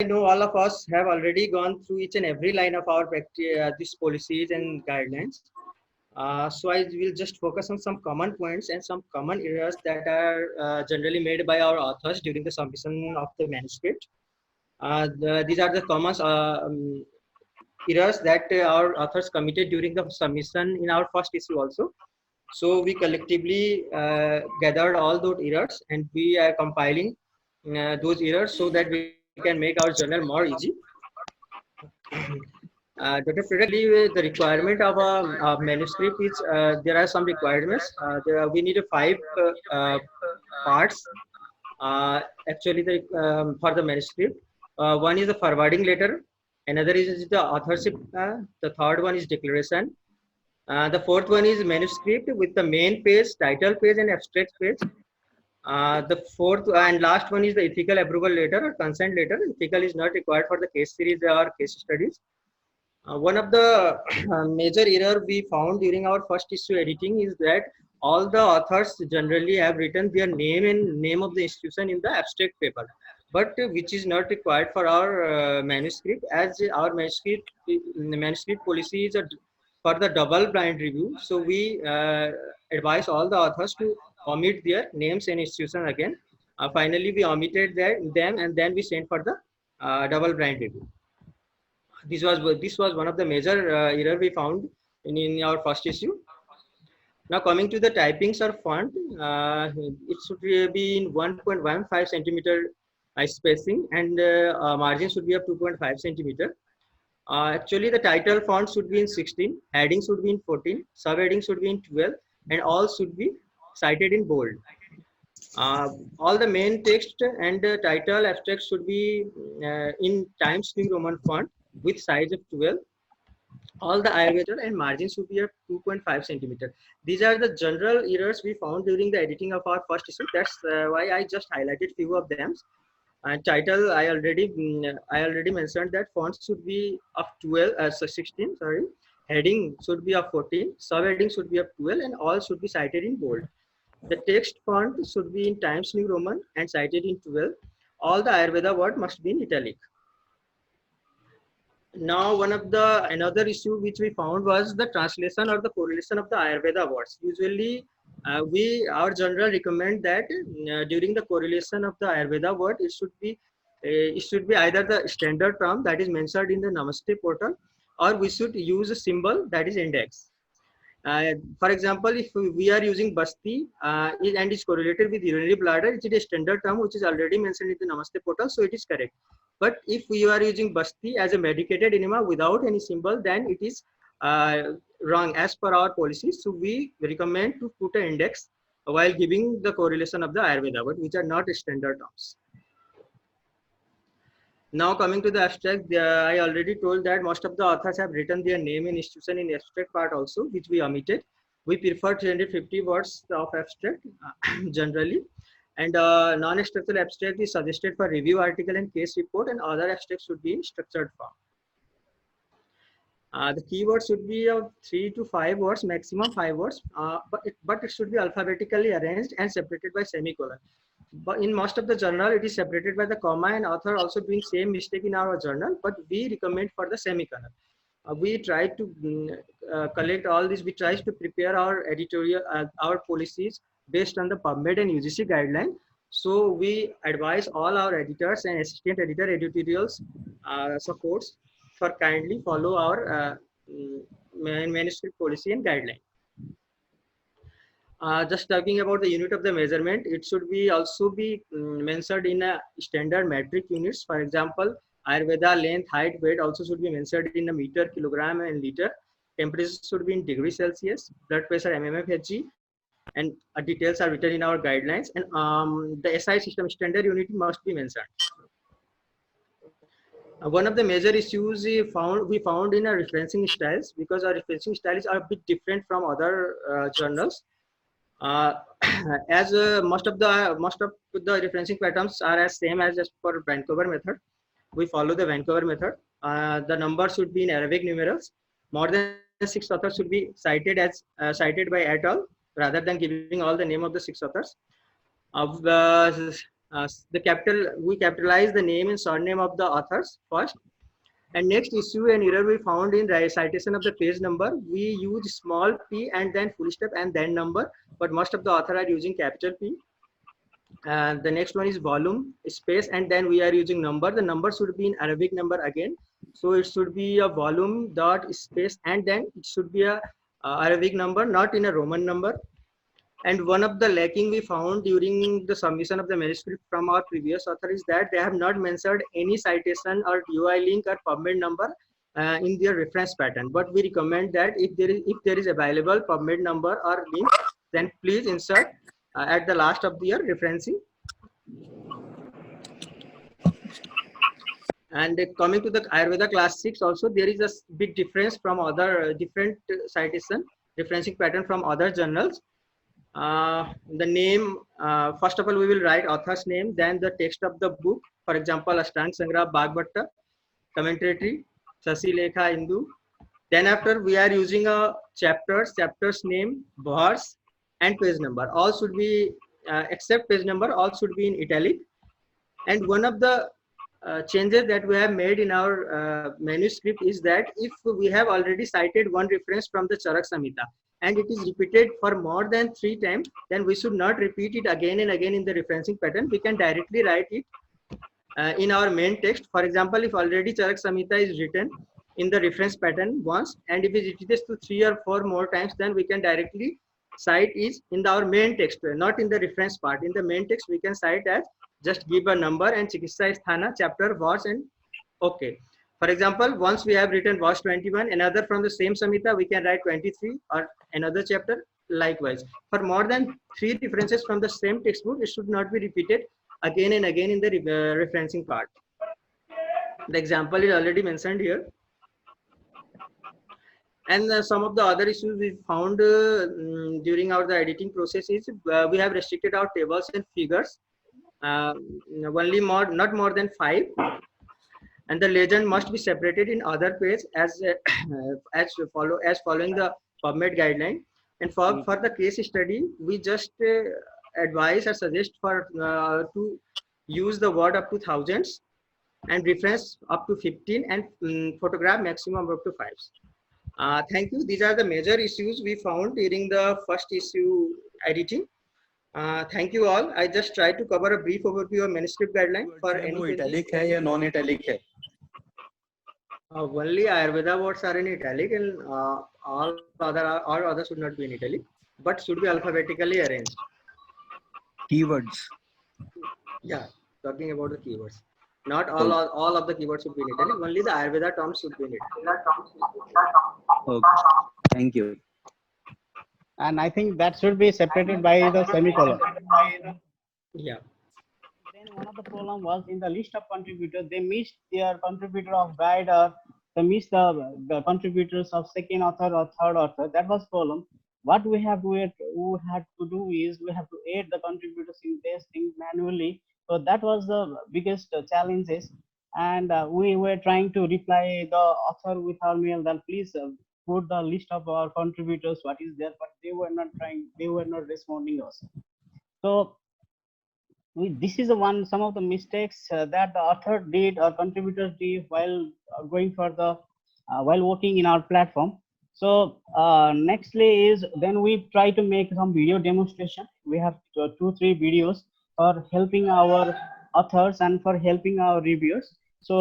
know all of us have already gone through each and every line of our these policies and guidelines. So I will just focus on some common points and some common errors that are generally made by our authors during the submission of the manuscript. These are the common errors that our authors committed during the submission in our first issue also. So we collectively gathered all those errors and we are compiling those errors so that we can make our journal more easy. Dr. Frederick, the requirement of a manuscript is there are some requirements. We need five parts actually for the manuscript. One is the forwarding letter, another is the authorship, the third one is declaration. The fourth one is manuscript with the main page, title page, and abstract page. The fourth and last one is the ethical approval letter or consent letter. Ethical is not required for the case series or case studies. One of the major error we found during our first issue editing is that all the authors generally have written their name and name of the institution in the abstract paper, but which is not required for our manuscript, as our manuscript policy is for the double blind review. So we advise all the authors to omit their names and institution again. Finally, we omitted them and then we sent for the double blind review. This was one of the major error we found in our first issue. Now coming to the typings or font, it should be in 1.15 centimeter spacing and margin should be of 2.5 centimeter. Actually, the title font should be in 16, heading should be in 14, subheading should be in 12, and all should be cited in bold. All the main text and title abstract should be in Times New Roman font with size of 12. All the Ayurveda and margins should be at 2.5 centimeter. These are the general errors we found during the editing of our first issue. That's why I just highlighted few of them. Title I already mentioned that fonts should be of 12 16. Sorry, heading should be of 14. Subheading should be of 12, and all should be cited in bold. The text font should be in Times New Roman and cited in 12. All the Ayurveda word must be in italic. Now, another issue which we found was the translation or the correlation of the Ayurveda words. Usually, our journal recommend that during the correlation of the Ayurveda word, it should be either the standard term that is mentioned in the Namaste portal, or we should use a symbol that is index. For example, if we are using Basti and is correlated with urinary bladder, it is a standard term which is already mentioned in the Namaste portal, so it is correct. But if we are using Basti as a medicated enema without any symbol, then it is wrong as per our policy. So we recommend to put an index while giving the correlation of the Ayurveda, but which are not standard terms. Now coming to the abstract, I already told that most of the authors have written their name and institution in the abstract part also, which we omitted. We prefer 350 words of abstract generally, and non-structural abstract is suggested for review article and case report, and other abstracts should be in structured form. The keywords should be of 3 to 5 words, maximum 5 words, but it should be alphabetically arranged and separated by semicolon. But in most of the journal, it is separated by the comma, and author also doing same mistake in our journal, but we recommend for the semicolon. We try to collect all this. We try to prepare our editorial, our policies based on the PubMed and UGC guideline. So we advise all our editors and assistant editor editorials supports for kindly follow our manuscript policy and guideline. Just talking about the unit of the measurement, it should be also be mentioned in a standard metric units. For example, Ayurveda length, height, weight also should be mentioned in a meter, kilogram, and liter. Temperature should be in degree Celsius. Blood pressure, mmF, Hg, and details are written in our guidelines. And the SI system standard unit must be mentioned. One of the major issues we found in our referencing styles, because our referencing styles are a bit different from other journals. As most of the referencing patterns are as same as for Vancouver method. We follow the Vancouver method. The number should be in Arabic numerals. More than 6 authors should be cited as cited by et al. Rather than giving all the name of the 6 authors. we capitalize the name and surname of the authors first. And next issue and error we found in citation of the page number. We use small p and then full stop and then number, but most of the author are using capital P. And the next one is volume space and then we are using number. The number should be in Arabic number again. So it should be a volume dot space and then it should be a Arabic number, not in a Roman number. And one of the lacking we found during the submission of the manuscript from our previous author is that they have not mentioned any citation or UI link or PubMed number in their reference pattern. But we recommend that if there is available PubMed number or link, then please insert at the last of your referencing. And coming to the Ayurveda class 6 also, there is a big difference from other different citation referencing pattern from other journals. The name, first of all we will write author's name, then the text of the book, for example Ashtang Sangrah Bhagbhatta, commentary Sasi Lekha Indu. Then after we are using a chapter's name, verse and page number. All should be except page number, all should be in italic. And one of the changes that we have made in our manuscript is that if we have already cited one reference from the Charak Samhita and it is repeated for more than 3 times, then we should not repeat it again and again in the referencing pattern. We can directly write it in our main text. For example, if already Charak Samhita is written in the reference pattern once, and if it repeats to 3 or 4 more times, then we can directly cite is in our main text, not in the reference part. In the main text, we can cite as just give a number and Chikitsa Sthana, chapter, verse, and okay. For example, once we have written verse 21, another from the same Samhita, we can write 23 or another chapter likewise. For more than 3 references from the same textbook, it should not be repeated again and again in the referencing part. The example is already mentioned here. And some of the other issues we found during the editing process is we have restricted our tables and figures only not more than 5, and the legend must be separated in other page as following the PubMed guideline. And for the case study, we just advise or suggest for to use the word up to thousands and reference up to 15 and photograph maximum up to 5. Thank you. These are the major issues we found during the first issue editing. Thank you all. I just tried to cover a brief overview of manuscript guideline for any. Italic hai ya non-italic hai? Only Ayurveda words are in italic, and all others should not be in italic, but should be alphabetically arranged. Keywords. Yeah, talking about the keywords. Not all of the keywords should be in italic. Only the Ayurveda terms should be in italic. Okay. Thank you. And I think that should be separated by the semicolon. Yeah. Then one of the problem was in the list of contributors, they missed their contributor of guide, or they missed the contributors of second author or third author. That was problem. What we had to do is we have to add the contributors in this thing manually. So that was the biggest challenges. And we were trying to reply the author with our mail that please put the list of our contributors, what is there, but they were not responding us. So this is some of the mistakes that the author did or contributors did while going for the while working in our platform. So nextly is then we try to make some video demonstration. We have 2-3 videos for helping our authors and for helping our reviewers. So